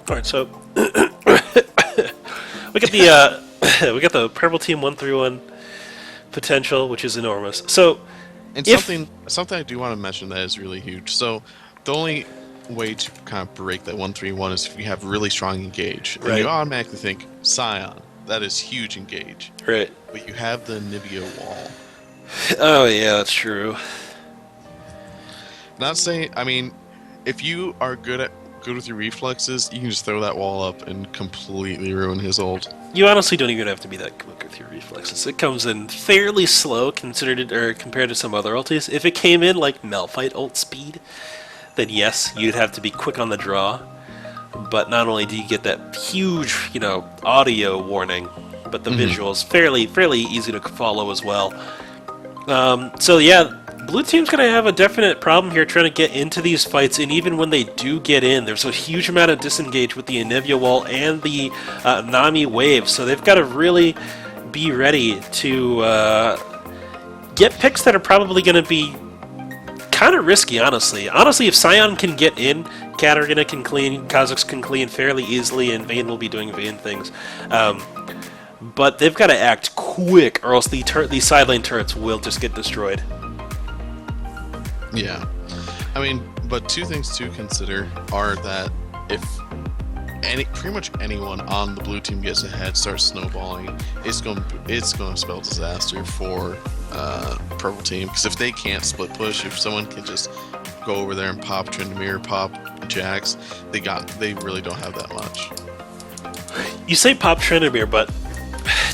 All right, so we get the we got the purple team 1-3-1 potential, which is enormous. So And if something I do want to mention that is really huge. So the only way to kind of break that 1-3-1 is if you have really strong engage, and you right, automatically think Scion. That is huge engage. right, But you have the Nibia wall. oh yeah, that's true. Not saying, I mean, if you are good with your reflexes, you can just throw that wall up and completely ruin his ult. You honestly don't even have to be that quick with your reflexes. It comes in fairly slow considered or compared to some other ultis. If it came in like Malphite ult speed, then yes, you'd have to be quick on the draw. But not only do you get that huge, audio warning, but the visuals fairly easy to follow as well. So yeah, blue team's gonna have a definite problem here trying to get into these fights, and even when they do get in, there's a huge amount of disengage with the Anivia wall and the Nami wave. So they've got to really be ready to get picks that are probably going to be kind of risky, honestly. Honestly, if Scion can get in, Katarina can clean, Kha'Zix can clean fairly easily, and Vayne will be doing Vayne things. But they've got to act quick, or else these side lane turrets will just get destroyed. Yeah. I mean, but two things to consider are that if pretty much anyone on the blue team gets ahead, starts snowballing, it's going to spell disaster for purple team. Because if they can't split push, if someone can just go over there and pop Tryndamere, pop Jax, they really don't have that much. You say pop Tryndamere, but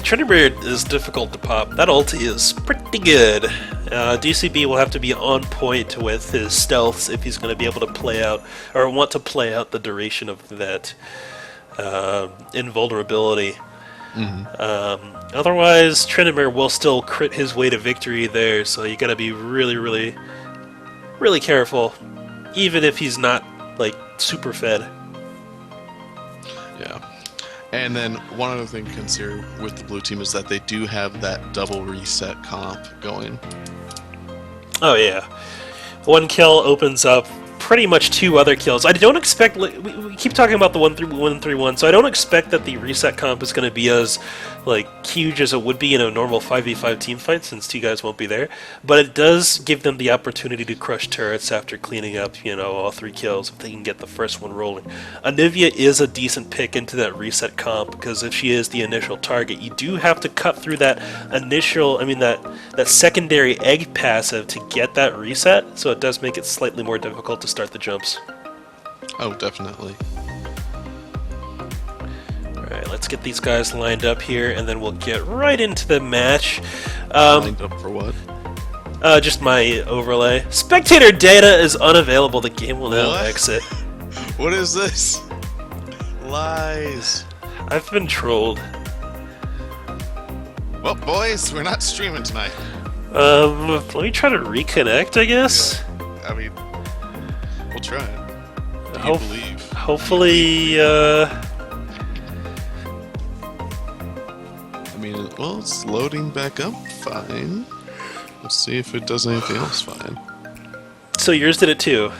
Tryndamere is difficult to pop. That ulti is pretty good. DCB will have to be on point with his stealths if he's going to be able to play out, or want to play out the duration of that invulnerability. Otherwise, Tryndamere will still crit his way to victory there, so you got to be really, really, really careful, even if he's not, like, super fed. Yeah. And then one other thing to consider with the blue team is that they do have that double reset comp going. Oh yeah, one kill opens up pretty much two other kills. I don't expect, like, we keep talking about the 1-3-1, so I don't expect that the reset comp is going to be as huge as it would be in a normal 5v5 team fight, since two guys won't be there. But it does give them the opportunity to crush turrets after cleaning up, all three kills if they can get the first one rolling. Anivia is a decent pick into that reset comp, because if she is the initial target, you do have to cut through that that secondary egg passive to get that reset, so it does make it slightly more difficult to start the jumps. Oh, definitely. Alright, let's get these guys lined up here, and then we'll get right into the match. Lined up for what? Just my overlay. Spectator data is unavailable. The game will now What? exit. What is this? Lies. I've been trolled. Well, boys, we're not streaming tonight. Let me try to reconnect, I guess. I mean, we'll try it. Do you Hope- believe? Hopefully, I mean, well, it's loading back up fine. Let's see if it does anything else fine. so yours did it too.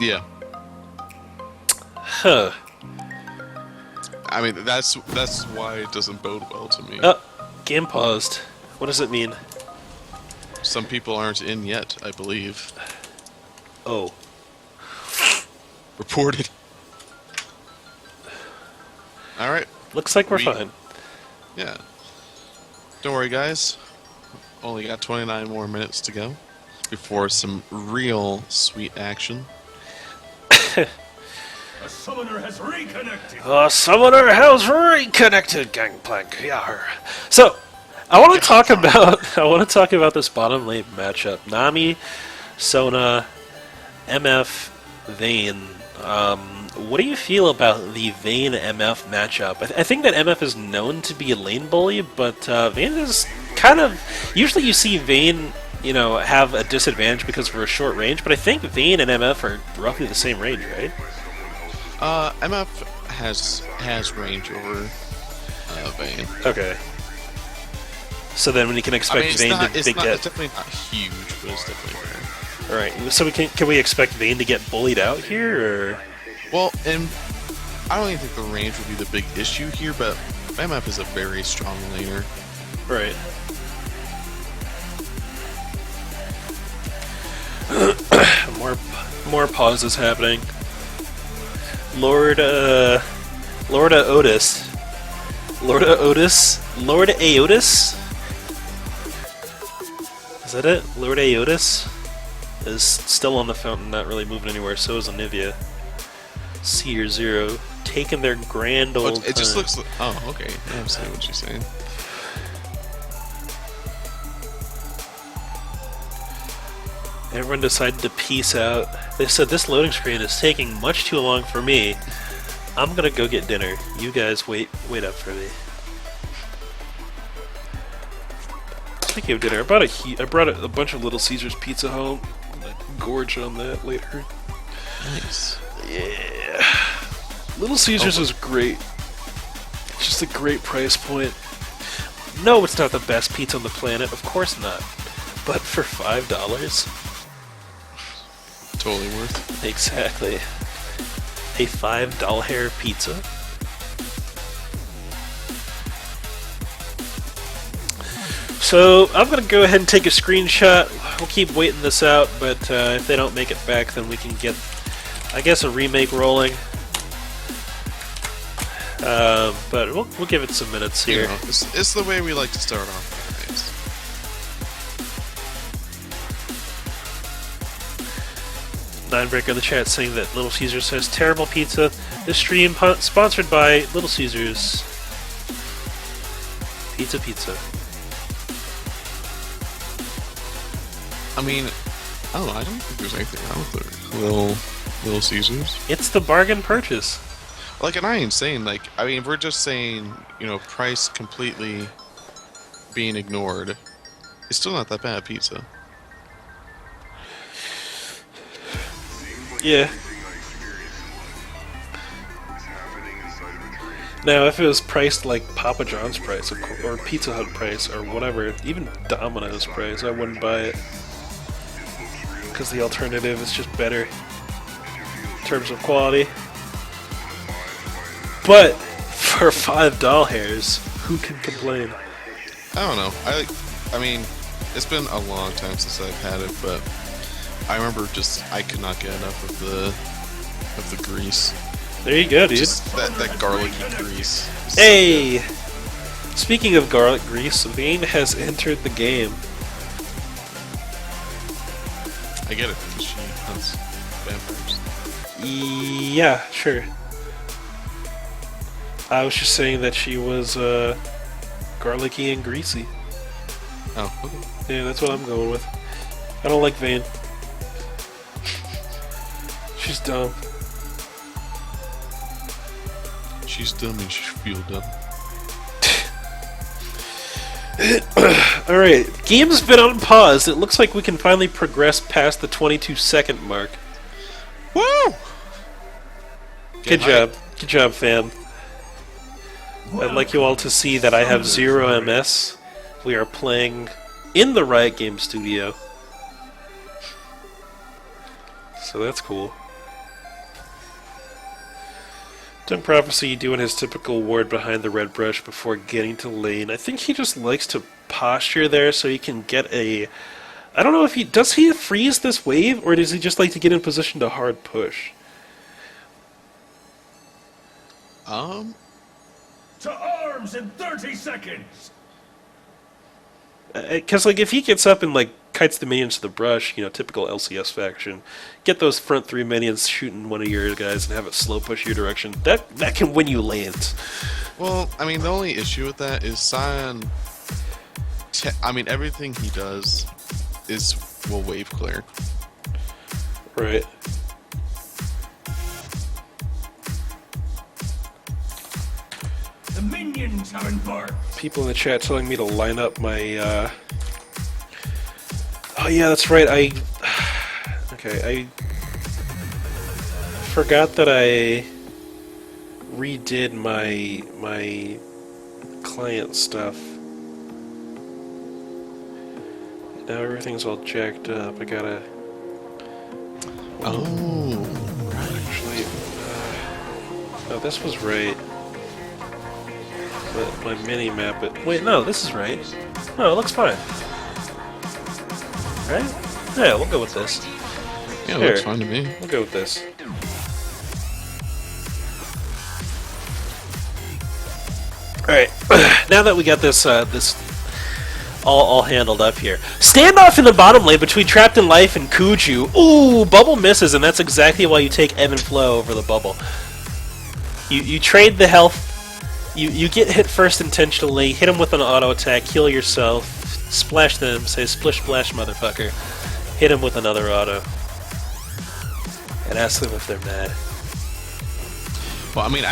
Yeah. Huh. I mean, that's why it doesn't bode well to me. Oh, game paused. What does it mean? Some people aren't in yet, I believe. Oh. Reported. Alright. Looks like we're fine. Yeah. Don't worry, guys. Only got 29 more minutes to go before some real sweet action. A summoner has reconnected. Summoner has reconnected, Gangplank. Yeah. So, I want to talk about this bottom lane matchup. Nami, Sona, MF, Vayne. What do you feel about the Vayne MF matchup? I think that MF is known to be a lane bully, but Vayne is kind of... Usually you see Vayne, have a disadvantage because of her short range, but I think Vayne and MF are roughly the same range, right? MF has range over Vayne. Okay. So then when you can expect Vayne to it's get... definitely not huge, but it's definitely fair. Alright, so can we expect Vayne to get bullied out here, or...? Well, and I don't even think the range would be the big issue here, but MF is a very strong laner. Right. more pauses happening. Lord Aotis. Is that it? Lord Aotis is still on the fountain, not really moving anywhere. So is Anivia. Seer 0, taking their grand old It just time. looks like... Oh, okay. I understand what you're saying. Everyone decided to peace out. They said, this loading screen is taking much too long for me. I'm gonna go get dinner. You guys wait up for me. Speaking of dinner, I brought a bunch of Little Caesars pizza home. I'm gonna gorge on that later. Nice. Yeah. Little Caesars is great. It's just a great price point. No, it's not the best pizza on the planet. Of course not. But for $5? Totally worth. Exactly. A $5 pizza. So I'm gonna go ahead and take a screenshot. We'll keep waiting this out, but if they don't make it back, then we can get, I guess, a remake rolling. But we'll give it some minutes here. You know, it's the way we like to start off. Ninebreaker in the chat saying that Little Caesars has terrible pizza. This stream sponsored by Little Caesars. Pizza. I mean, I don't know. I don't think there's anything wrong with it. Little Caesars. It's the bargain purchase. Like, and I ain't saying, like, I mean, if we're just saying, you know, price completely being ignored, it's still not that bad pizza. Yeah. Now, if it was priced like Papa John's price, or Pizza Hut price, or whatever, even Domino's price, I wouldn't buy it. Because the alternative is just better in terms of quality. But for $5, who can complain? I don't know. I mean, it's been a long time since I've had it, but I remember I could not get enough of the grease. There you go, dude. Just that garlicky grease. Hey! Speaking of garlic grease, Vane has entered the game. I get it because she hunts vampires. Yeah, sure. I was just saying that she was garlicky and greasy. Oh, okay. Yeah, that's what I'm going with. I don't like Vane. She's dumb. She's dumb and she feel dumb. Alright, game's been on pause. It looks like we can finally progress past the 22-second mark. Woo! Good job, fam. I'd like you all to see that I have 0 MS. We are playing in the Riot Game studio. So that's cool. Dim Prophecy doing his typical ward behind the red brush before getting to lane. I think he just likes to posture there so he can get a... I don't know if he... Does he freeze this wave, or does he just like to get in position to hard push? To arms in 30 seconds! Because, like, if he gets up and, like, kites the minions to the brush, you know, typical LCS faction, get those front 3 minions shooting one of your guys and have it slow push your direction, that can win you lanes. Well, I mean, the only issue with that is Sion... I mean, everything he does will wave clear. Right. The minions have embarked! People in the chat telling me to line up my, Oh yeah, that's right, Okay, I forgot that I redid my client stuff. Now everything's all jacked up. I gotta... Oh, Actually... No, this was right. But my mini map it. Wait, no, this is right. No, it looks fine. Right? Yeah, we'll go with this. Yeah, it Here. looks fine to me. We'll go with this. Alright, now that we got this all handled up here. Standoff in the bottom lane between Trapped in Life and Kuju. Ooh, Bubble misses, and that's exactly why you take Ebb and Flow over the Bubble. You trade the health, you get hit first intentionally, hit him with an auto attack, heal yourself, splash them, say splish splash motherfucker, hit him with another auto, and ask them if they're mad. Well, I mean,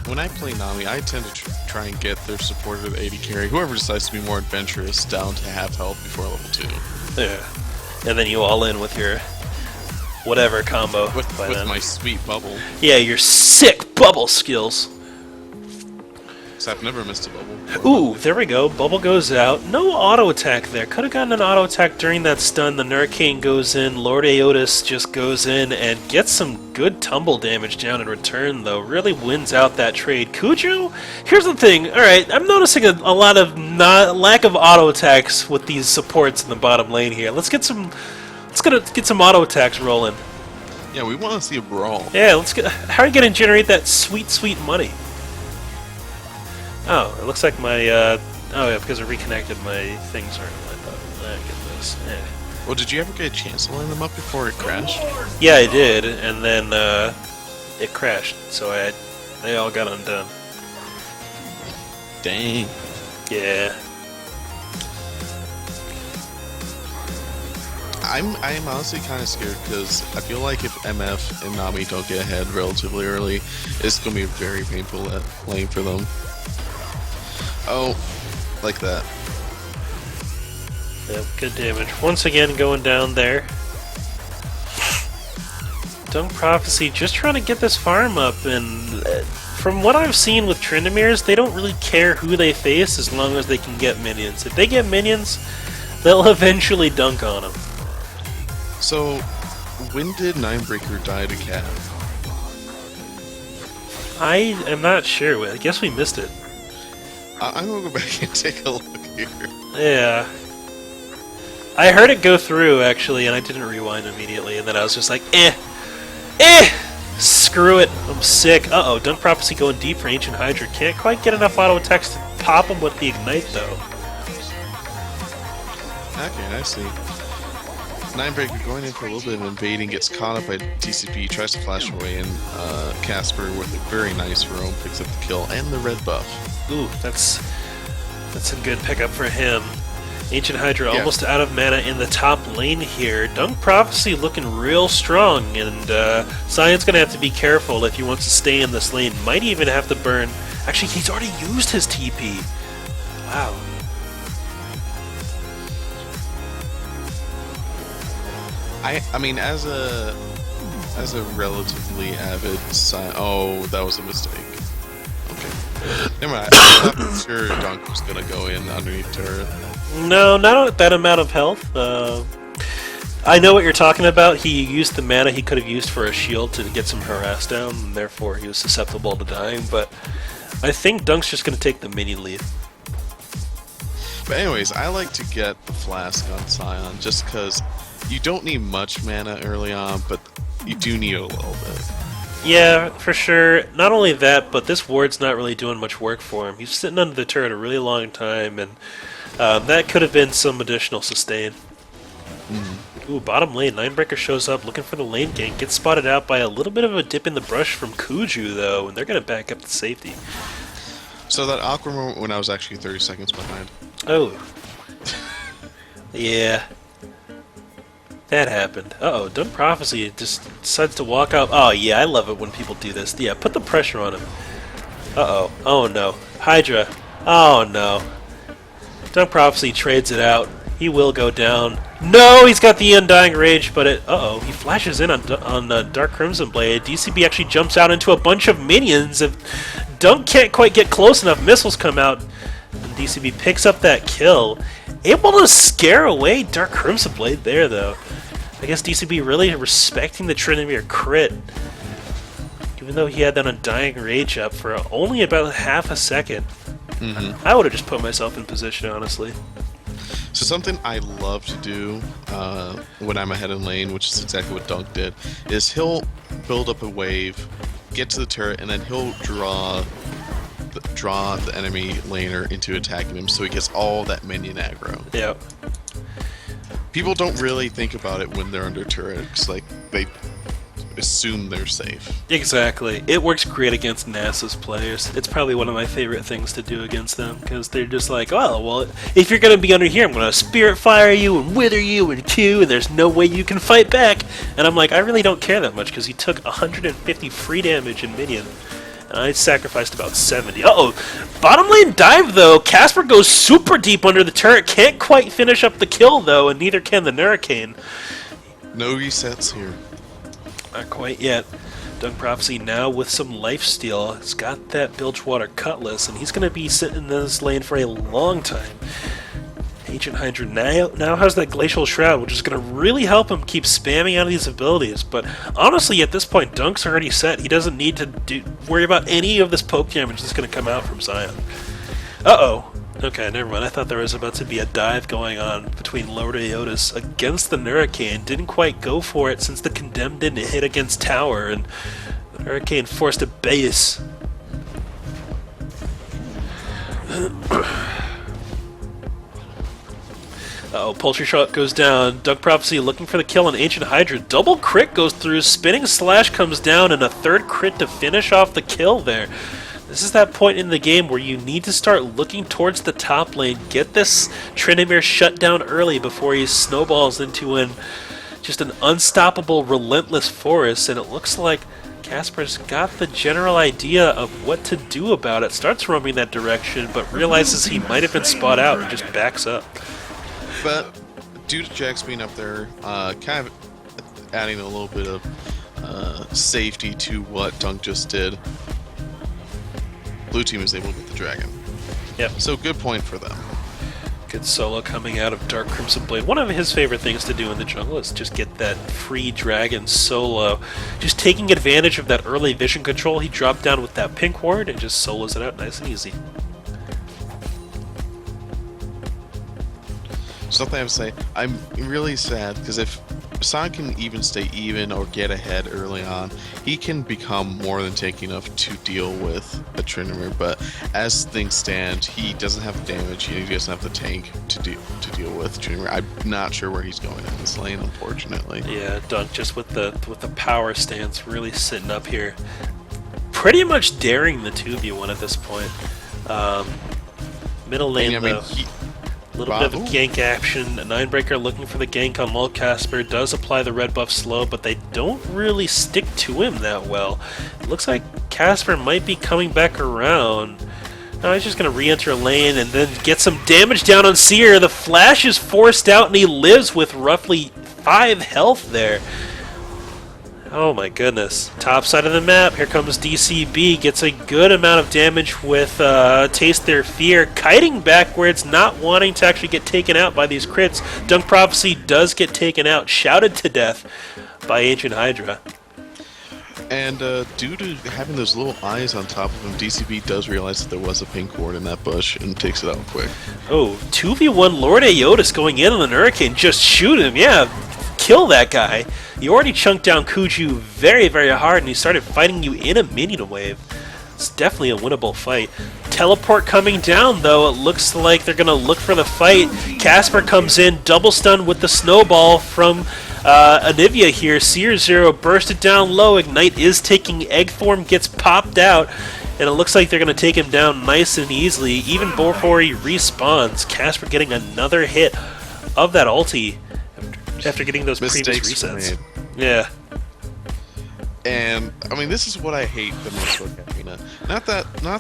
when I play Nami, I tend to try and get their supportive AD carry, whoever decides to be more adventurous, down to half health before level 2. Yeah. And then you all in with your whatever combo. With my sweet bubble. Yeah, your sick bubble skills. So I've never missed a bubble. Ooh, there we go. Bubble goes out. No auto attack there. Could have gotten an auto attack during that stun. The Nurricane goes in. Lord Aotus just goes in and gets some good tumble damage down in return, though. Really wins out that trade. Kuju? Here's the thing. Alright, I'm noticing a lot of lack of auto attacks with these supports in the bottom lane here. Let's get some auto attacks rolling. Yeah, we want to see a brawl. Yeah, let's get. How are you going to generate that sweet, sweet money? Oh, it looks like my, oh yeah, because I reconnected, my things aren't lined up. I get this. Well, did you ever get a chance to line them up before it crashed? Yeah, I did, and then, it crashed, so they all got undone. Dang. Yeah. I'm honestly kind of scared because I feel like if MF and Nami don't get ahead relatively early, it's going to be very painful lane for them. Oh, like that. Yep, good damage. Once again, going down there. Dunk Prophecy just trying to get this farm up, and from what I've seen with Trindamirs, they don't really care who they face as long as they can get minions. If they get minions, they'll eventually dunk on them. So, when did Ninebreaker die to Cat? I am not sure. I guess we missed it. I'm gonna go back and take a look here. Yeah. I heard it go through, actually, and I didn't rewind immediately, and then I was just like, screw it, I'm sick. Uh-oh, Dunk Prophecy going deep for Ancient Hydra. Can't quite get enough auto attacks to pop him with the Ignite, though. Okay, I see. Ninebreaker going in for a little bit of invading, gets caught up by TCP, tries to flash away, and Casper with a very nice roam picks up the kill and the red buff. Ooh, that's a good pickup for him. Ancient Hydra almost out of mana in the top lane here. Dunk Prophecy looking real strong, and Cyan's going to have to be careful if he wants to stay in this lane. Might even have to burn... Actually, he's already used his TP. Wow. I mean, as a relatively avid oh, that was a mistake. Okay, never mind. I'm not sure Dunk was gonna go in underneath turret. No, not at that amount of health. I know what you're talking about. He used the mana he could have used for a shield to get some harass down, and therefore he was susceptible to dying. But I think Dunk's just gonna take the minion lead. But anyways, I like to get the flask on Scion just because you don't need much mana early on, but you do need a little bit. Yeah, for sure. Not only that, but this ward's not really doing much work for him. He's sitting under the turret a really long time, and that could have been some additional sustain. Ooh, bottom lane. Ninebreaker shows up looking for the lane gank. Gets spotted out by a little bit of a dip in the brush from Kuju, though, and they're going to back up to safety. So that awkward moment when I was actually 30 seconds behind. Oh. Yeah. That happened. Uh-oh, Dunk Prophecy just decides to walk out. Oh, yeah, I love it when people do this. Yeah, put the pressure on him. Uh-oh. Oh, no. Hydra. Oh, no. Dunk Prophecy trades it out. He will go down. No, he's got the Undying Rage, but it... Uh-oh, he flashes in on Dark Crimson Blade. DCB actually jumps out into a bunch of minions. If Dunk can't quite get close enough, missiles come out, and DCB picks up that kill. Able to scare away Dark Crimson Blade there, though. I guess DCB really respecting the Trinamir crit. even though he had that Undying Rage up for only about half a second. Mm-hmm. I would have just put myself in position, honestly. So something I love to do when I'm ahead in lane, which is exactly what Dunk did, is he'll build up a wave, get to the turret, and then he'll draw the enemy laner into attacking him, so he gets all that minion aggro. Yeah. People don't really think about it when they're under turret, 'cause, like, they assume they're safe. Exactly. It works great against Nasus players. It's probably one of my favorite things to do against them, because they're just like, oh, well, if you're going to be under here, I'm going to Spirit Fire you and Wither you and Q, and there's no way you can fight back. And I'm like, I really don't care that much, because he took 150 free damage in minion. And I sacrificed about 70. Uh-oh. Bottom lane dive, though. Casper goes super deep under the turret. Can't quite finish up the kill, though, and neither can the Hurricane. No resets here. Not quite yet. Dunk Prophecy now with some lifesteal. He's got that Bilgewater Cutlass, and he's going to be sitting in this lane for a long time. Ancient Hydra now has that Glacial Shroud, which is going to really help him keep spamming out of these abilities. But honestly, at this point, Dunk's already set. He doesn't need to worry about any of this poke damage that's going to come out from Zion. Uh-oh. Okay, never mind. I thought there was about to be a dive going on between LowElo against the Hurricane. Didn't quite go for it since the Condemned didn't hit against Tower, and the Hurricane forced a base. Uh-oh, Poultry Shot goes down. Dunk Prophecy looking for the kill on Ancient Hydra. Double crit goes through, Spinning Slash comes down, and a third crit to finish off the kill there. This is that point in the game where you need to start looking towards the top lane, get this Tryndamere shut down early before he snowballs into just an unstoppable, relentless forest, and it looks like Casper's got the general idea of what to do about it. Starts roaming that direction, but realizes he might have been spot out and just backs up. But due to Jax being up there, kind of adding a little bit of safety to what Dunk just did, blue team is able to get the dragon. Yep. So good point for them. Good solo coming out of Dark Crimson Blade. One of his favorite things to do in the jungle is just get that free dragon solo. Just taking advantage of that early vision control, he dropped down with that pink ward and just solos it out nice and easy. Something I have to say, I'm really sad because if Sonic can even stay even or get ahead early on, he can become more than tanky enough to deal with a Tryndamere, but as things stand, he doesn't have the damage, he doesn't have the tank to deal with Tryndamere. I'm not sure where he's going in this lane, unfortunately. Yeah, Dunk just with the power stance really sitting up here. Pretty much daring the 2v1 at this point. Middle lane, though. A little bit of a gank action. A Ninebreaker looking for the gank on Lol Casper. Does apply the red buff slow, but they don't really stick to him that well. It looks like Casper might be coming back around. No, he's just going to re-enter lane and then get some damage down on Seer. The flash is forced out and he lives with roughly 5 health there. Oh my goodness. Top side of the map, here comes DCB, gets a good amount of damage with Taste Their Fear, kiting backwards, not wanting to actually get taken out by these crits. Dunk Prophecy does get taken out, shouted to death by Ancient Hydra. And due to having those little eyes on top of him, DCB does realize that there was a pink ward in that bush and takes it out quick. Oh, 2v1 Lord Aeotis going in on the Hurricane, just shoot him, yeah. Kill that guy. You already chunked down Kuju very, very hard, and he started fighting you in a minion wave. It's definitely a winnable fight. Teleport coming down, though. It looks like they're going to look for the fight. Casper comes in, double stun with the snowball from Anivia here. Seer 0 bursted down low. Ignite is taking egg form, gets popped out, and it looks like they're going to take him down nice and easily, even before he respawns. Casper getting another hit of that ulti after getting those Mistakes previous resets. made. Yeah. And I mean, this is what I hate the most about Katarina. Not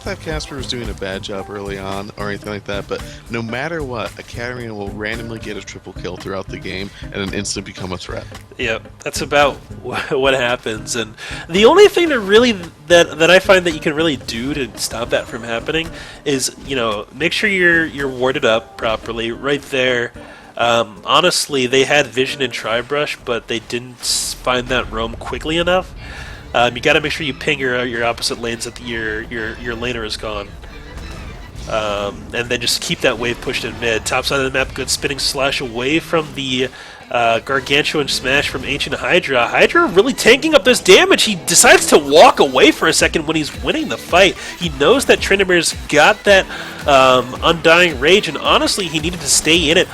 that Casper was doing a bad job early on or anything like that, but no matter what, a Katarina will randomly get a triple kill throughout the game and then instantly become a threat. Yep, that's about what happens. And the only thing that I find that you can really do to stop that from happening is, you know, make sure you're warded up properly right there. Honestly, they had vision and tri-brush, but they didn't find that roam quickly enough. You got to make sure you ping your opposite lanes that your laner is gone. And then just keep that wave pushed in mid. Top side of the map, good spinning slash away from the gargantuan smash from Ancient Hydra. Hydra really tanking up this damage. He decides to walk away for a second when he's winning the fight. He knows that Tryndamere got that Undying Rage, and honestly, he needed to stay in it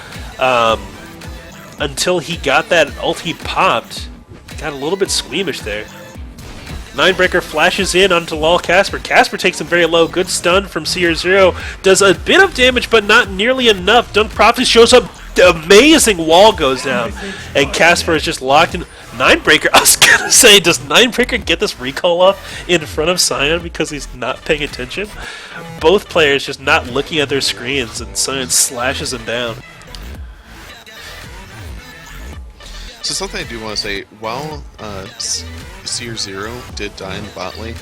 until he got that ulti popped. Got a little bit squeamish there. Ninebreaker flashes in onto Lol Casper. Casper takes him very low. Good stun from CR0. Does a bit of damage, but not nearly enough. Dunk Prophecy shows up. The amazing wall goes down. And Casper is just locked in. Ninebreaker, I was going to say, does Ninebreaker get this recall off in front of Sion because he's not paying attention? Both players just not looking at their screens, and Sion slashes him down. So something I do want to say, while CR0 did die in the bot lane,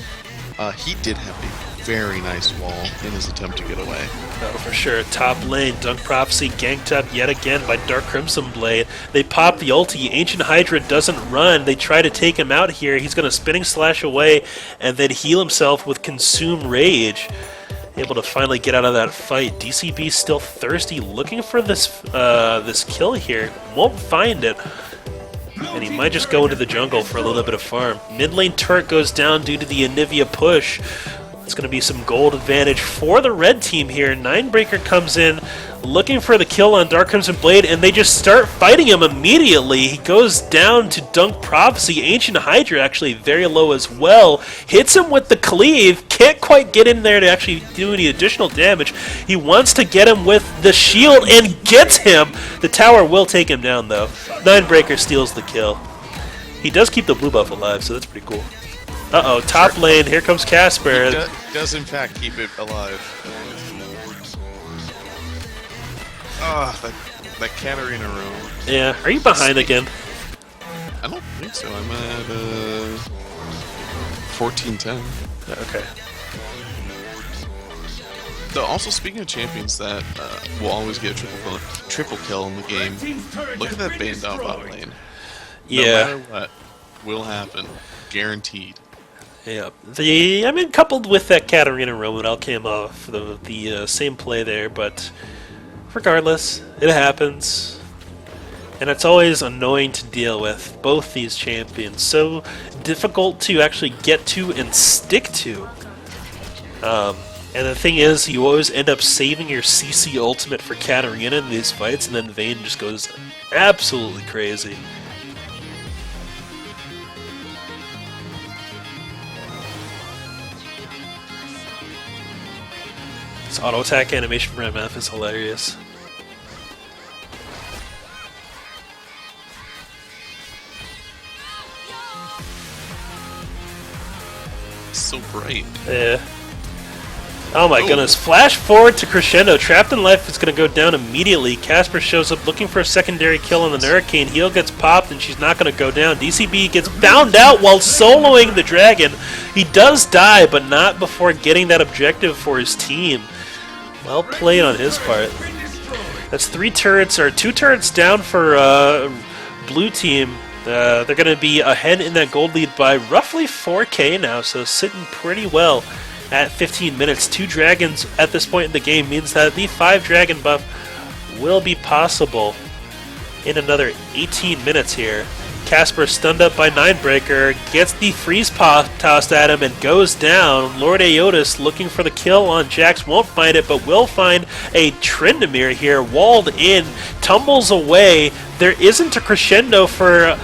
he did have a very nice wall in his attempt to get away. Oh, for sure. Top lane, Dunk Prophecy ganked up yet again by Dark Crimson Blade. They pop the ulti. Ancient Hydra doesn't run. They try to take him out here. He's going to spinning slash away and then heal himself with Consume Rage. Able to finally get out of that fight. DCB still thirsty, looking for this this kill here. Won't find it. And he might just go into the jungle for a little bit of farm. Mid lane turret goes down due to the Anivia push. It's going to be some gold advantage for the red team here. Ninebreaker comes in looking for the kill on Dark Crimson Blade, and they just start fighting him immediately. He goes down to Dunk Prophecy. Ancient Hydra actually very low as well. Hits him with the cleave. Can't quite get in there to actually do any additional damage. He wants to get him with the shield and gets him. The tower will take him down though. Ninebreaker steals the kill. He does keep the blue buff alive, so that's pretty cool. Uh-oh, top lane, here comes Casper. He does in fact keep it alive. Ah, that Katarina roam. Yeah, are you behind again? I don't think so. I'm at 14-10. Okay. Though also speaking of champions that will always get a triple kill in the game, look at that Bane down bot lane. Yeah. No matter what, will happen. Guaranteed. Yeah. I mean, coupled with that Katarina roam, it all came off the same play there, but regardless, it happens. And it's always annoying to deal with, both these champions. So difficult to actually get to and stick to. And the thing is, you always end up saving your CC ultimate for Katarina in these fights, and then Vayne just goes absolutely crazy. This auto attack animation from MF is hilarious. So bright. Yeah. Oh my goodness. Flash forward to Crescendo. Trapped in Life is going to go down immediately. Casper shows up looking for a secondary kill on the Hurricane. Heal gets popped and she's not going to go down. DCB gets found out while soloing the dragon. He does die, but not before getting that objective for his team. Well played on his part. That's 2 turrets down for blue team. They're going to be ahead in that gold lead by roughly 4k now, so sitting pretty well at 15 minutes. 2 dragons at this point in the game means that the 5 dragon buff will be possible in another 18 minutes here. Casper stunned up by Ninebreaker, gets the freeze tossed at him and goes down. Lord Aeotis looking for the kill on Jax, won't find it, but will find a Tryndamere here, walled in, tumbles away. There isn't a crescendo for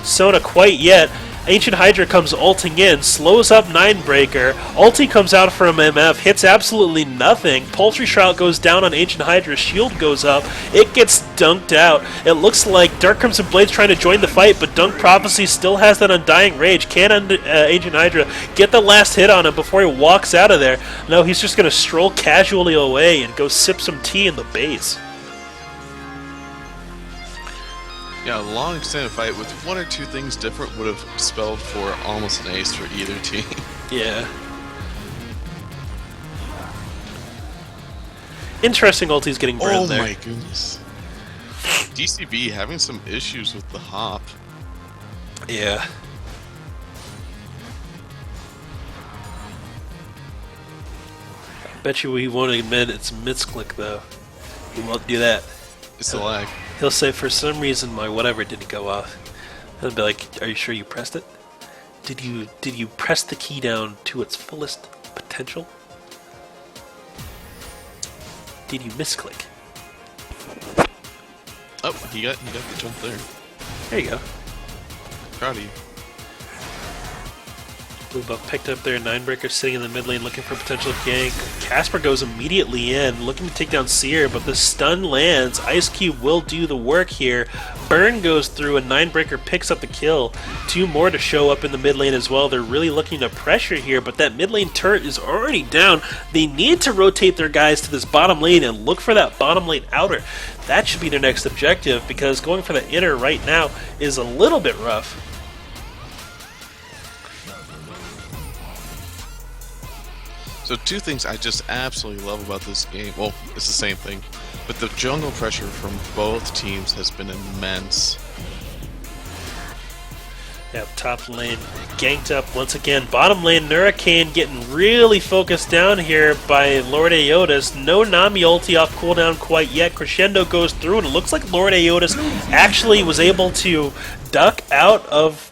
Sona quite yet. Ancient Hydra comes ulting in, slows up Ninebreaker. Ulti comes out from MF, hits absolutely nothing. Poultry Shroud goes down on Ancient Hydra, shield goes up. It gets dunked out. It looks like Dark Crimson Blade's trying to join the fight, but Dunk Prophecy still has that Undying Rage. Can Ancient Hydra get the last hit on him before he walks out of there? No, he's just going to stroll casually away and go sip some tea in the base. Yeah, a long extended fight with 1 or 2 things different would have spelled for almost an ace for either team. Yeah. Interesting ulti's getting burned there. Oh my goodness. DCB having some issues with the hop. Yeah. Bet you he won't admit it's misclick though. He won't do that. It's the lag. He'll say for some reason my whatever didn't go off. He'll be like, "Are you sure you pressed it? Did you press the key down to its fullest potential? Did you misclick?" Oh, he got the jump there. There you go. Proud of you. Blue buff picked up there. Ninebreaker sitting in the mid lane looking for potential gank. Casper goes immediately in, looking to take down Seer, but the stun lands. Ice Cube will do the work here. Burn goes through, and Ninebreaker picks up the kill. 2 more to show up in the mid lane as well. They're really looking to pressure here, but that mid lane turret is already down. They need to rotate their guys to this bottom lane and look for that bottom lane outer. That should be their next objective, because going for the inner right now is a little bit rough. So 2 things I just absolutely love about this game. Well, it's the same thing, but the jungle pressure from both teams has been immense. Yeah, top lane ganked up once again. Bottom lane, Hurricane getting really focused down here by Lord Aeotis. No Nami ulti off cooldown quite yet. Crescendo goes through, and it looks like Lord Aeotis actually was able to duck out of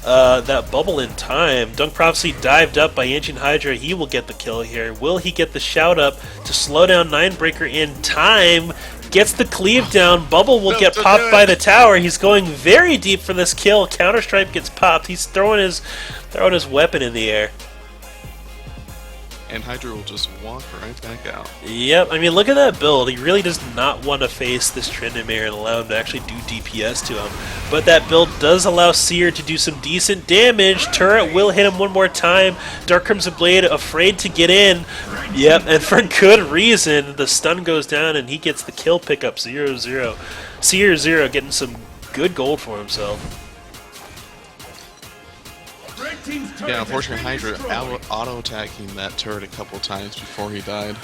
that bubble in time. Dunk Prophecy dived up by Ancient Hydra. He will get the kill here. Will he get the shout up to slow down Ninebreaker in time? Gets the cleave down. Bubble will get popped by the tower. He's going very deep for this kill. Counterstrike gets popped. He's throwing his weapon in the air. And Hydra will just walk right back out. Yep, I mean, look at that build. He really does not want to face this Tryndamere and allow him to actually do DPS to him. But that build does allow Seer to do some decent damage. Turret will hit him one more time. Dark Crimson Blade afraid to get in. Yep, and for good reason. The stun goes down and he gets the kill pickup 0-0. Seer 0 getting some good gold for himself. Yeah, unfortunately, Hydra auto-attacking that turret a couple times before he died.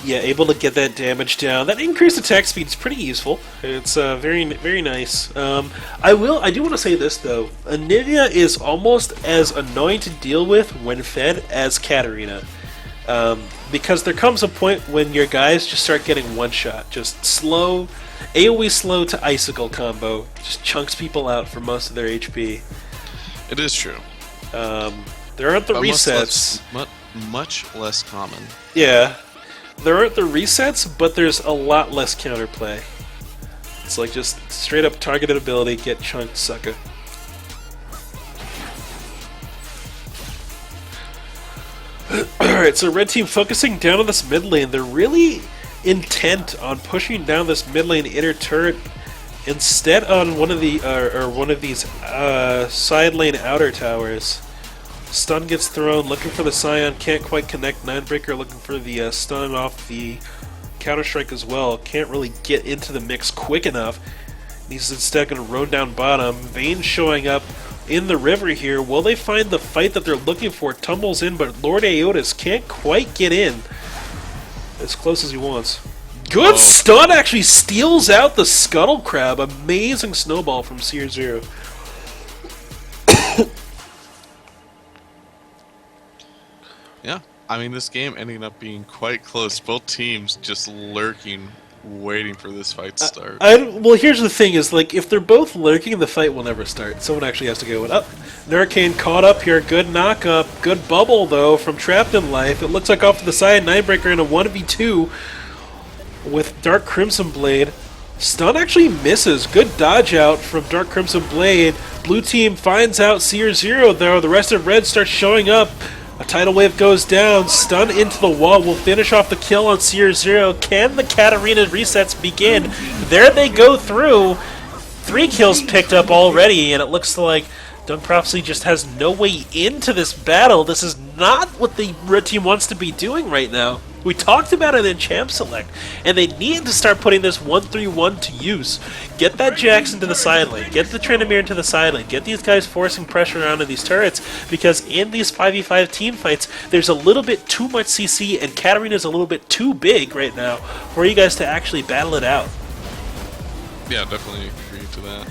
Yeah, able to get that damage down. That increased attack speed is pretty useful. It's very, very nice. I do want to say this though. Anivia is almost as annoying to deal with when fed as Katarina, because there comes a point when your guys just start getting one shot, just slow, AOE slow to icicle combo, just chunks people out for most of their HP. It is true. There aren't the resets. Much less common. Yeah. There aren't the resets, but there's a lot less counterplay. It's like just straight up targeted ability, get chunked, sucker. Alright, so red team focusing down on this mid lane. They're really intent on pushing down this mid lane inner turret instead on one of these side lane outer towers. Stun gets thrown, looking for the Scion, can't quite connect. Ninebreaker looking for the stun off the Counter-Strike as well. Can't really get into the mix quick enough. He's instead going to roam down bottom. Vayne showing up in the river here. Will they find the fight that they're looking for? Tumbles in, but Lord Aeotis can't quite get in as close as he wants. Good stun actually steals out the Scuttle Crab. Amazing snowball from Seer 0. Yeah, I mean, this game ending up being quite close. Both teams just lurking, waiting for this fight to start. Well, here's the thing: is like if they're both lurking, the fight will never start. Someone actually has to go up. Hurricane caught up here. Good knock up. Good bubble though from Trapped in Life. It looks like off to the side, Ninebreaker in a 1v2 with Dark Crimson Blade. Stun actually misses. Good dodge out from Dark Crimson Blade. Blue team finds out Seer 0 though. The rest of red starts showing up. A tidal wave goes down, stun into the wall, will finish off the kill on Seer 0. Can the Katarina resets begin? There they go through. 3 kills picked up already, and it looks like Dunk Prophecy just has no way into this battle. This is not what the red team wants to be doing right now. We talked about it in Champ Select, and they need to start putting this 1-3-1 to use. Get that Jax into the side lane, get the Tryndamere into the side lane, get these guys forcing pressure onto these turrets, because in these 5v5 team fights, there's a little bit too much CC, and Katarina's a little bit too big right now for you guys to actually battle it out. Yeah, definitely agree to that.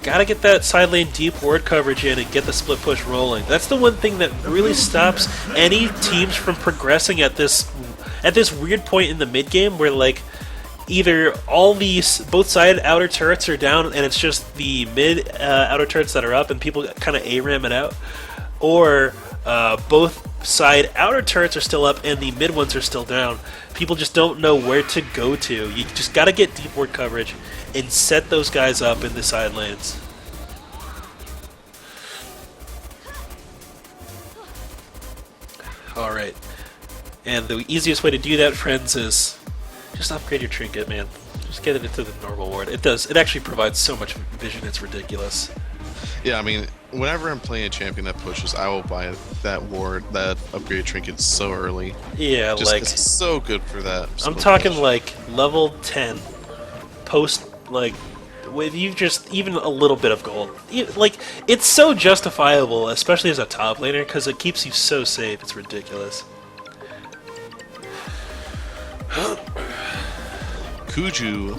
Gotta get that side lane deep ward coverage in and get the split push rolling. That's the one thing that really stops any teams from progressing at this weird point in the mid game where like either both side outer turrets are down and it's just the mid outer turrets that are up and people kind of ARAM it out, or both side outer turrets are still up and the mid ones are still down. People just don't know where to go to. You just got to get deep ward coverage and set those guys up in the side lanes. Alright. And the easiest way to do that, friends, is just upgrade your trinket, man. Just get it into the normal ward. It does. It actually provides so much vision, it's ridiculous. Yeah, I mean, whenever I'm playing a champion that pushes, I will buy that ward, that upgrade trinket so early. Yeah, Just like... 'cause it's so good for that. I'm talking like level 10, post, like, with you just even a little bit of gold. Like, it's so justifiable, especially as a top laner, because it keeps you so safe. It's ridiculous. Kuju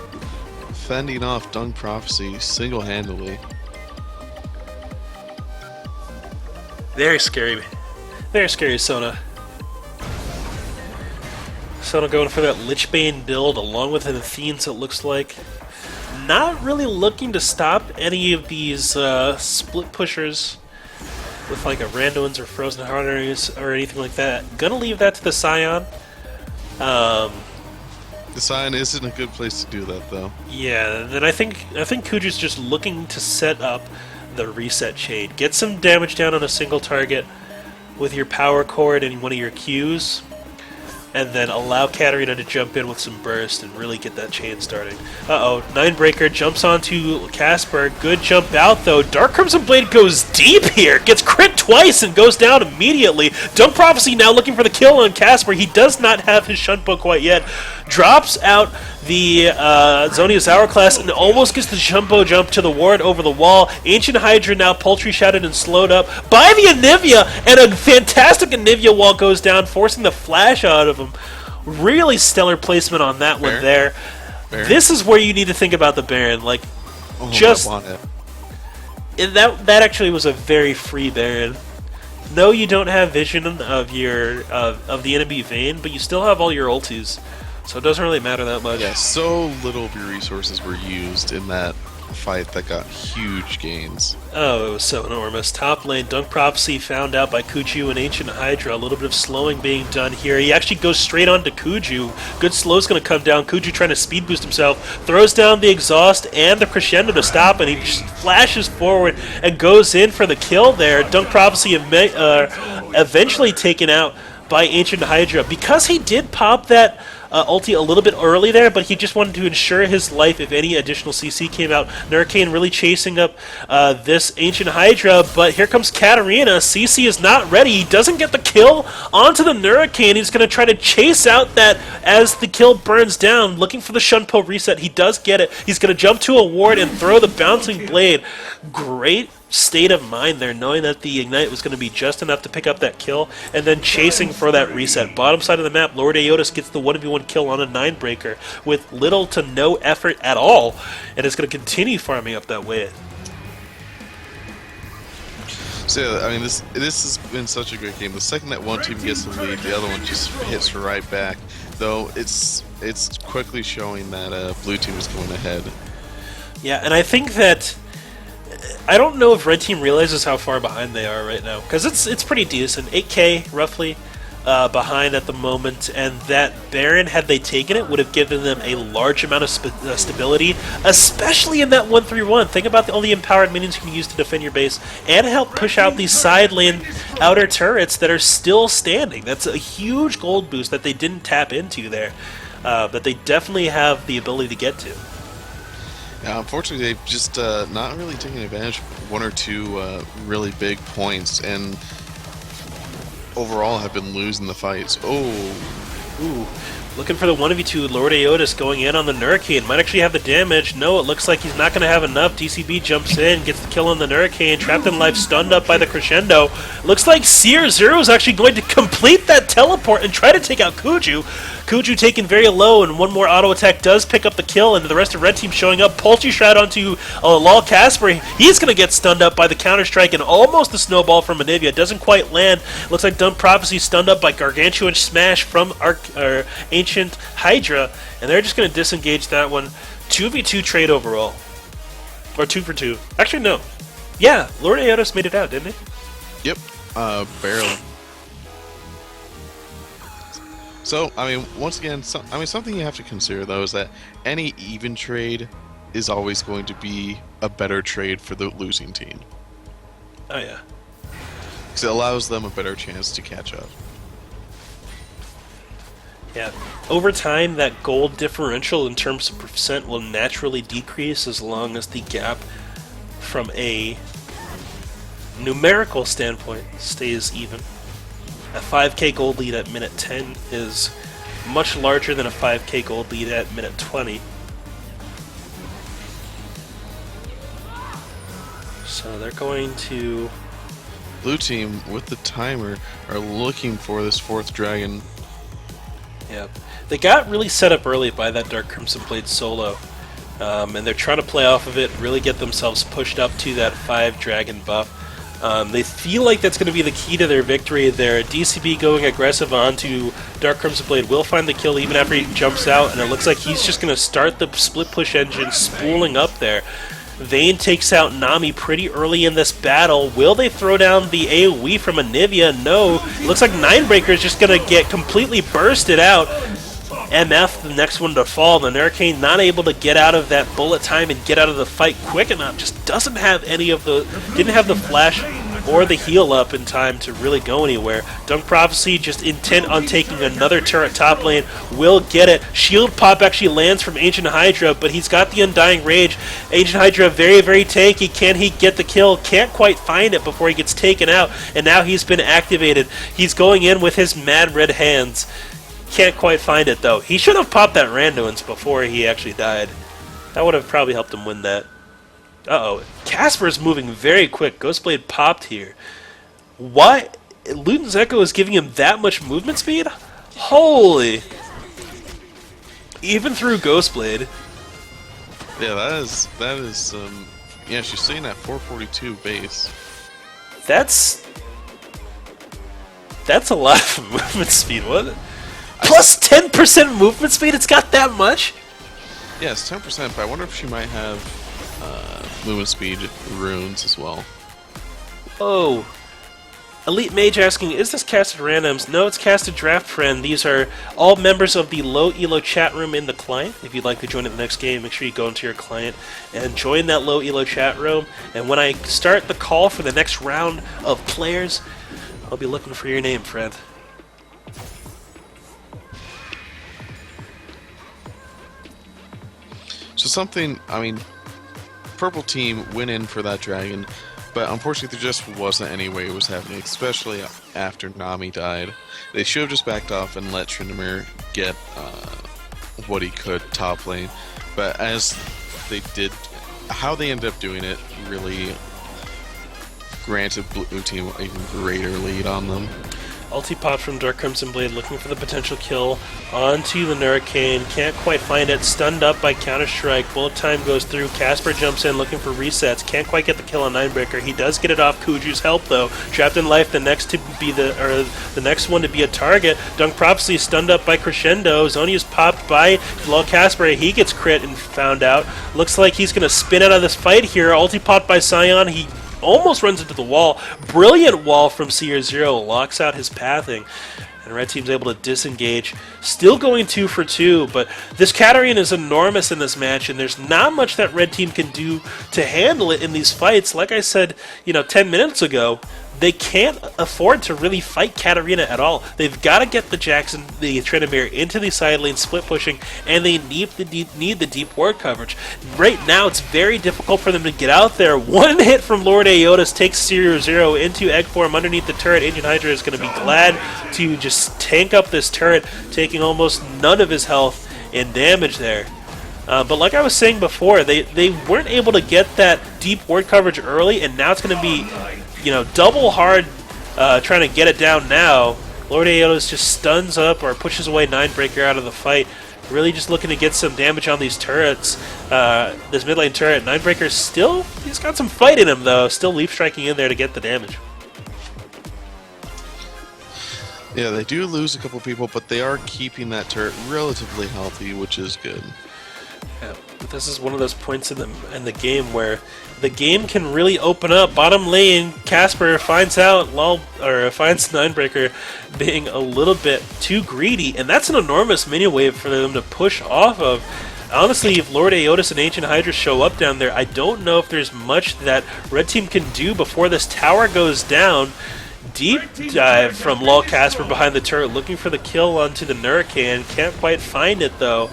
fending off Dunk Prophecy single-handedly. Very scary. Very scary, Sona. Sona going for that Lichbane build along with an Athenes, it looks like. Not really looking to stop any of these split pushers with like a Randuin's or Frozen Hearters or anything like that. Gonna leave that to the Scion. The Scion isn't a good place to do that, though. Yeah, then I think Kuju's just looking to set up the reset chain. Get some damage down on a single target with your power cord and one of your Qs, and then allow Katarina to jump in with some burst and really get that chain starting. Uh-oh, Ninebreaker jumps onto Casper. Good jump out, though. Dark Crimson Blade goes deep here. Gets crit twice and goes down immediately. Dunk Prophecy now looking for the kill on Casper. He does not have his Shunpo quite yet. Drops out the Zonia's Hourglass and almost gets the Jumbo jump to the ward over the wall. Ancient Hydra now poultry shouted and slowed up by the Anivia, and a fantastic Anivia wall goes down, forcing the flash out of him. Really stellar placement on that one there. Baron. This is where you need to think about the Baron. Like, that actually was a very free Baron. No, you don't have vision of your of the enemy vein, but you still have all your ultis. So it doesn't really matter that much. Yeah, so little of your resources were used in that fight that got huge gains. Oh, it was so enormous. Top lane, Dunk Prophecy found out by Kuju and Ancient Hydra. A little bit of slowing being done here. He actually goes straight on to Kuju. Good slow's going to come down. Kuju trying to speed boost himself. Throws down the exhaust and the crescendo to stop, and he just flashes forward and goes in for the kill there. Dunk Prophecy eventually taken out by Ancient Hydra. Because he did pop that ulti a little bit early there, but he just wanted to ensure his life if any additional CC came out. Nurricane really chasing up this Ancient Hydra, but here comes Katarina. CC is not ready. He doesn't get the kill onto the Nurricane. He's going to try to chase out that as the kill burns down, looking for the Shunpo reset. He does get it. He's going to jump to a ward and throw the Bouncing Blade. Great state of mind there, knowing that the Ignite was going to be just enough to pick up that kill, and then chasing for that reset. Bottom side of the map, Lord Aeotis gets the 1v1 kill on a Ninebreaker with little to no effort at all, and is going to continue farming up that way. So yeah, I mean, this has been such a great game. The second that one team gets the lead, the other one just hits right back. Though it's quickly showing that blue team is going ahead. Yeah, and I think that I don't know if red team realizes how far behind they are right now, because it's pretty decent, 8k roughly behind at the moment, and that Baron, had they taken it, would have given them a large amount of stability, especially in that 1-3-1. Think about all the empowered minions you can use to defend your base and help push out these side lane outer turrets that are still standing. That's a huge gold boost that they didn't tap into there, that they definitely have the ability to get to. Yeah, unfortunately, they've just not really taken advantage of one or two really big points, and overall have been losing the fights. Ooh. Looking for the 1v2. Lord Aeotis going in on the Nurricane. Might actually have the damage. No, it looks like he's not going to have enough. DCB jumps in, gets the kill on the Nurricane. Trapped in life, stunned up by the Crescendo. Looks like Seer Zero is actually going to complete that teleport and try to take out Kuju. Kuju taken very low, and one more auto attack does pick up the kill, and the rest of red team showing up. Poultry Shroud onto Lol Casper. He's going to get stunned up by the counter-strike, and almost the snowball from Anivia. Doesn't quite land. Looks like Dunk Prophecy stunned up by Gargantuan Smash from Ancient Hydra, and they're just going to disengage that one. 2v2 trade overall. Or 2 for 2. Actually, no. Yeah, Lord Aotus made it out, didn't he? Yep, barely. So, I mean, once again, something you have to consider, though, is that any even trade is always going to be a better trade for the losing team. Oh, yeah. Because it allows them a better chance to catch up. Yeah. Over time, that gold differential in terms of percent will naturally decrease as long as the gap from a numerical standpoint stays even. A 5k gold lead at minute 10 is much larger than a 5k gold lead at minute 20. So they're going to... Blue team, with the timer, are looking for this 4th dragon. Yeah. They got really set up early by that Dark Crimson Blade solo. And they're trying to play off of it, really get themselves pushed up to that 5 dragon buff. They feel like that's going to be the key to their victory there. DCB going aggressive onto Dark Crimson Blade will find the kill even after he jumps out, and it looks like he's just going to start the split push engine spooling up there. Vayne takes out Nami pretty early in this battle. Will they throw down the AoE from Anivia? No. It looks like Ninebreaker is just going to get completely bursted out. MF, the next one to fall. The Hurricane not able to get out of that bullet time and get out of the fight quick enough. Just doesn't have any of the... Didn't have the flash or the heal up in time to really go anywhere. Dunk Prophecy just intent on taking another turret top lane. Will get it. Shield pop actually lands from Ancient Hydra, but he's got the Undying Rage. Ancient Hydra very, very tanky. Can he get the kill? Can't quite find it before he gets taken out, and now he's been activated. He's going in with his mad red hands. Can't quite find it, though. He should have popped that Randuin's before he actually died. That would have probably helped him win that. Uh-oh. Casper's moving very quick. Ghostblade popped here. Why? Luton's Echo is giving him that much movement speed? Holy! Even through Ghostblade. Yeah, that is, yeah, she's sitting at 442 base. That's a lot of movement speed, wasn't it? Plus 10% movement speed? It's got that much? Yeah, it's 10%, but I wonder if she might have movement speed runes as well. Oh. Elite Mage asking, is this casted randoms? No, it's casted draft friend. These are all members of the LowElo chat room in the client. If you'd like to join in the next game, make sure you go into your client and join that LowElo chat room. And when I start the call for the next round of players, I'll be looking for your name, friend. So something, I mean, purple team went in for that dragon, but unfortunately there just wasn't any way it was happening, especially after Nami died. They should have just backed off and let Tryndamere get what he could top lane, but as they did, how they ended up doing it really granted blue team a even greater lead on them. Ulti pops from Dark Crimson Blade, looking for the potential kill onto the Hurricane. Can't quite find it. Stunned up by Counter-Strike. Bullet time goes through. Casper jumps in looking for resets. Can't quite get the kill on Ninebreaker. He does get it off Kuju's help, though. Trapped in life, the next one to be a target. Dunk Prophecy stunned up by Crescendo. Zonia's popped by Lol Casper. He gets crit and found out. Looks like he's going to spin out of this fight here. Ulti popped by Sion. He almost runs into the wall. Brilliant wall from Seer Zero. Locks out his pathing. And Red Team's able to disengage. Still going 2 for 2, but this Katarina is enormous in this match, and there's not much that Red Team can do to handle it in these fights. Like I said, 10 minutes ago, they can't afford to really fight Katarina at all. They've got to get the Tryndamere into the side lane, split pushing, and they need the deep ward coverage. Right now, it's very difficult for them to get out there. One hit from Lord Aotus takes Seer Zero into egg form underneath the turret. Ancient Hydra is going to be glad to just tank up this turret, taking almost none of his health in damage there. But like I was saying before, they weren't able to get that deep ward coverage early, and now it's going to be double hard trying to get it down now Lord Aeolus just stuns up or pushes away Ninebreaker out of the fight. Really just looking to get some damage on these turrets. This mid lane turret, Ninebreaker still, he's got some fight in him though. Still leaf striking in there to get the damage. Yeah, they do lose a couple people, but they are keeping that turret relatively healthy, which is good. Yeah, but this is one of those points in the game where the game can really open up. Bottom lane, Casper finds finds Ninebreaker being a little bit too greedy, and that's an enormous minion wave for them to push off of. Honestly, if Lord Aeolus and Ancient Hydra show up down there, I don't know if there's much that Red Team can do before this tower goes down. Deep dive from Lol Casper behind the turret, looking for the kill onto the Nuracan. Can't quite find it though.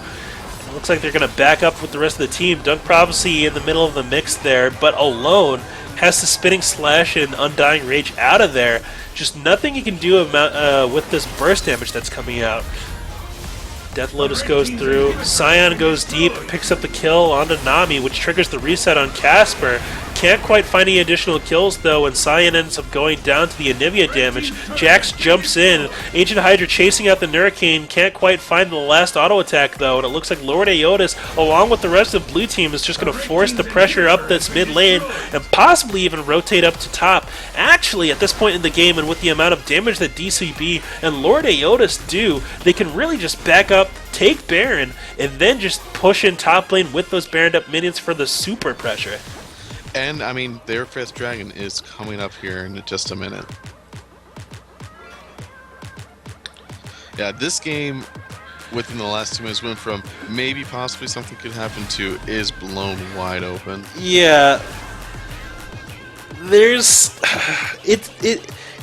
It looks like they're going to back up with the rest of the team. Dunk Prophecy in the middle of the mix there, but alone has the Spinning Slash and Undying Rage out of there. Just nothing he can do with this burst damage that's coming out. Death Lotus goes through. Scion goes deep and picks up the kill onto Nami, which triggers the reset on Casper. Can't quite find any additional kills though, and Scion ends up going down to the Anivia damage. Jax jumps in. Ancient Hydra chasing out the Nurricane. Can't quite find the last auto attack though, and it looks like Lord Aeolus, along with the rest of Blue Team, is just going to force the pressure up this mid lane and possibly even rotate up to top. Actually, at this point in the game, and with the amount of damage that DCB and Lord Aeolus do, they can really just back up, take Baron, and then just push in top lane with those Baroned up minions for the super pressure. And, I mean, their 5th dragon is coming up here in just a minute. Yeah, this game, within the last 2 minutes, went from maybe possibly something could happen to is blown wide open. Yeah. There's...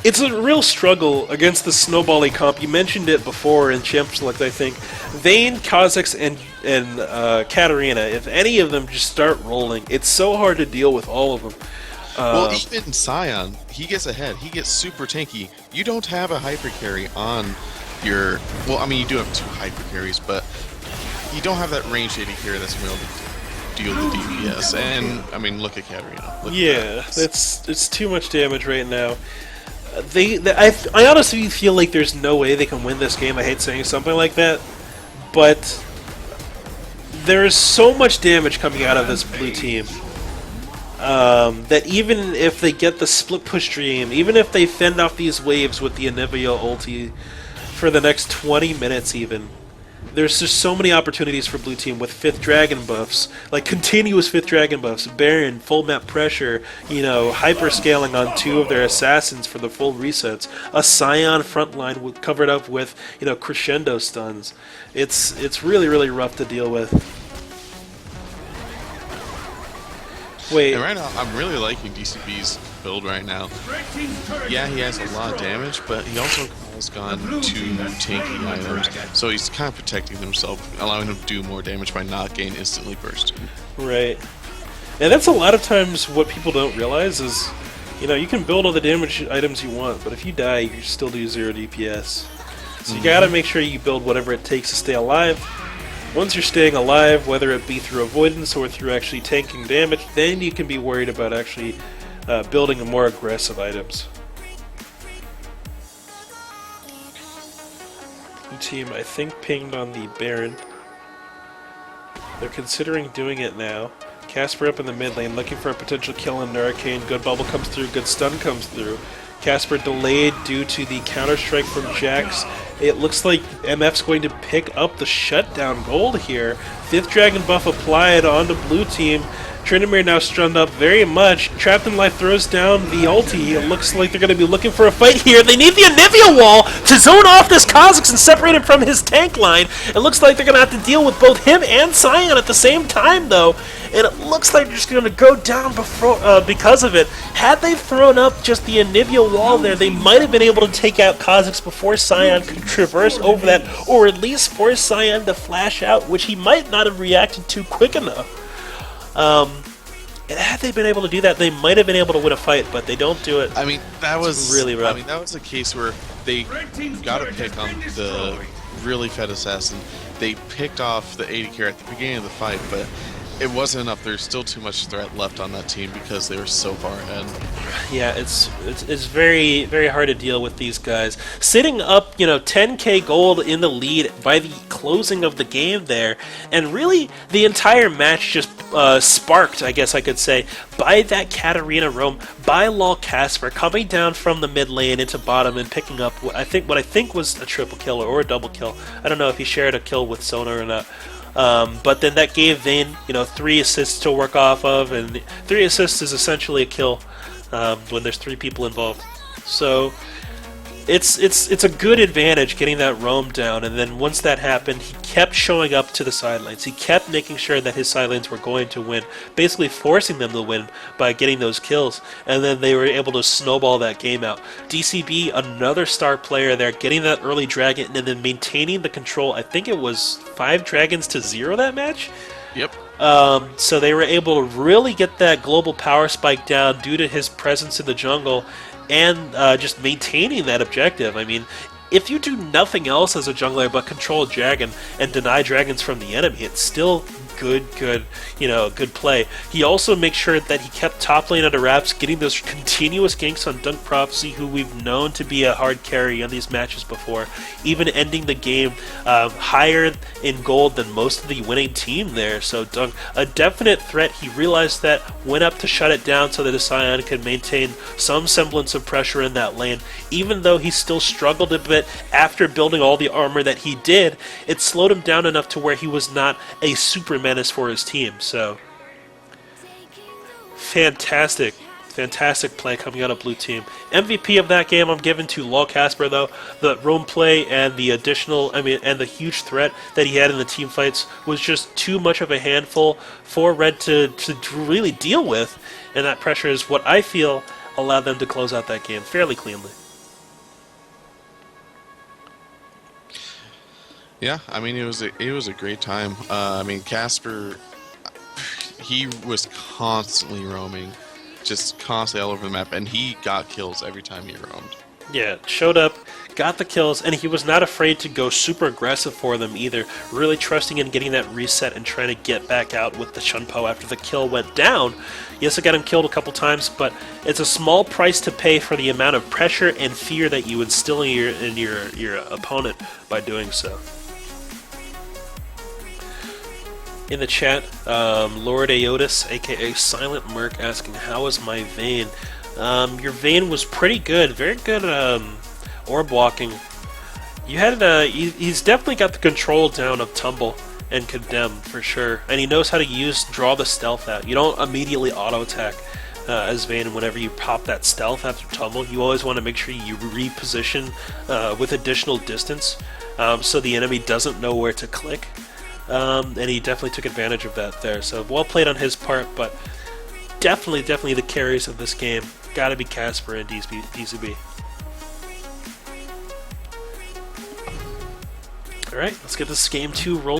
It's a real struggle against the snowbally comp. You mentioned it before in Champ Select, I think. Vayne, Kha'Zix, and Katarina, if any of them just start rolling, it's so hard to deal with all of them. Well, even Scion, he gets ahead. He gets super tanky. You don't have a hyper carry on your... Well, I mean, you do have 2 hyper carries, but you don't have that ranged AD carry that's going to deal the DPS. And, I mean, look at Katarina. It's too much damage right now. I honestly feel like there's no way they can win this game. I hate saying something like that, but there's so much damage coming out of this blue team that even if they get the split push dream, even if they fend off these waves with the Anivia ulti for the next 20 minutes even, there's just so many opportunities for blue team with 5th dragon buffs, like continuous 5th dragon buffs, Baron, full map pressure, you know, hyper scaling on 2 of their assassins for the full resets, a Scion frontline covered up with, you know, crescendo stuns. It's really, really rough to deal with. Wait. And right now, I'm really liking DCB's build right now. Yeah, he has a lot of damage, but he also has gone 2 tanky items, so he's kind of protecting himself, allowing him to do more damage by not getting instantly bursted. Right. And that's a lot of times what people don't realize is, you know, you can build all the damage items you want, but if you die, you still do 0 DPS. So you gotta make sure you build whatever it takes to stay alive. Once you're staying alive, whether it be through avoidance or through actually tanking damage, then you can be worried about actually building more aggressive items. Blue team, I think, pinged on the Baron. They're considering doing it now. Casper up in the mid lane, looking for a potential kill on Nurricane. Good bubble comes through, good stun comes through. Casper delayed due to the counter-strike from Jax. It looks like MF's going to pick up the shutdown gold here. 5th dragon buff applied onto blue team. Tryndamere now stunned up very much. Trapped in Life throws down the ulti. It looks like they're going to be looking for a fight here. They need the Anivia wall to zone off this Kha'Zix and separate him from his tank line. It looks like they're going to have to deal with both him and Scion at the same time, though. And it looks like they're just going to go down because of it. Had they thrown up just the Anivia wall there, they might have been able to take out Kha'Zix before Scion could traverse over that, or at least force Scion to flash out, which he might not have reacted to quick enough. Had they been able to do that, they might have been able to win a fight, but they don't do it. I mean, that was really rough. I mean, that was a case where they got a pick on the really fed assassin. They picked off the AD carry at the beginning of the fight, but it wasn't enough. There's still too much threat left on that team because they were so far ahead. Yeah, it's very very hard to deal with these guys sitting up, 10k gold in the lead by the closing of the game there, and really the entire match just sparked, I guess I could say, by that Katarina roam by Lol Casper coming down from the mid lane into bottom and picking up what I think was a triple kill or a double kill. I don't know if he shared a kill with Sona or not. But then that gave Vayne, 3 assists to work off of, and 3 assists is essentially a kill when there's 3 people involved. So it's a good advantage getting that roam down, and then once that happened, he kept showing up to the sidelines. He kept making sure that his sidelines were going to win, basically forcing them to win by getting those kills, and then they were able to snowball that game out. DCB, another star player there, getting that early dragon and then maintaining the control. I think it was 5 dragons to 0 that match. Yep. So they were able to really get that global power spike down due to his presence in the jungle and just maintaining that objective. I mean, if you do nothing else as a jungler but control a dragon and deny dragons from the enemy, it's still good play. He also makes sure that he kept top lane under wraps, getting those continuous ganks on Dunk Prophecy, who we've known to be a hard carry on these matches before, even ending the game higher in gold than most of the winning team there. So Dunk, a definite threat. He realized that, went up to shut it down so that his Scion could maintain some semblance of pressure in that lane. Even though he still struggled a bit after building all the armor that he did, it slowed him down enough to where he was not a super menace for his team. So fantastic play coming out of blue team. MVP of that game I'm giving to Lol Casper though. The roam play and the and the huge threat that he had in the team fights was just too much of a handful for Red to really deal with, and that pressure is what I feel allowed them to close out that game fairly cleanly. Yeah, I mean, it was a great time. Casper, he was constantly roaming, just constantly all over the map, and he got kills every time he roamed. Yeah, showed up, got the kills, and he was not afraid to go super aggressive for them either, really trusting in getting that reset and trying to get back out with the Shunpo after the kill went down. Yes, it got him killed a couple times, but it's a small price to pay for the amount of pressure and fear that you instill in your opponent by doing so. In the chat, Lord Aotis, aka Silent Merc, asking, how is my Vayne? Your Vayne was pretty good, very good orb walking. You had he's definitely got the control down of Tumble and Condemn for sure, and he knows how to draw the stealth out. You don't immediately auto attack as Vayne whenever you pop that stealth after Tumble. You always want to make sure you reposition with additional distance so the enemy doesn't know where to click. And he definitely took advantage of that there. So well played on his part, but definitely the carries of this game gotta be Casper and DCB. Alright, let's get this game 2 rolling.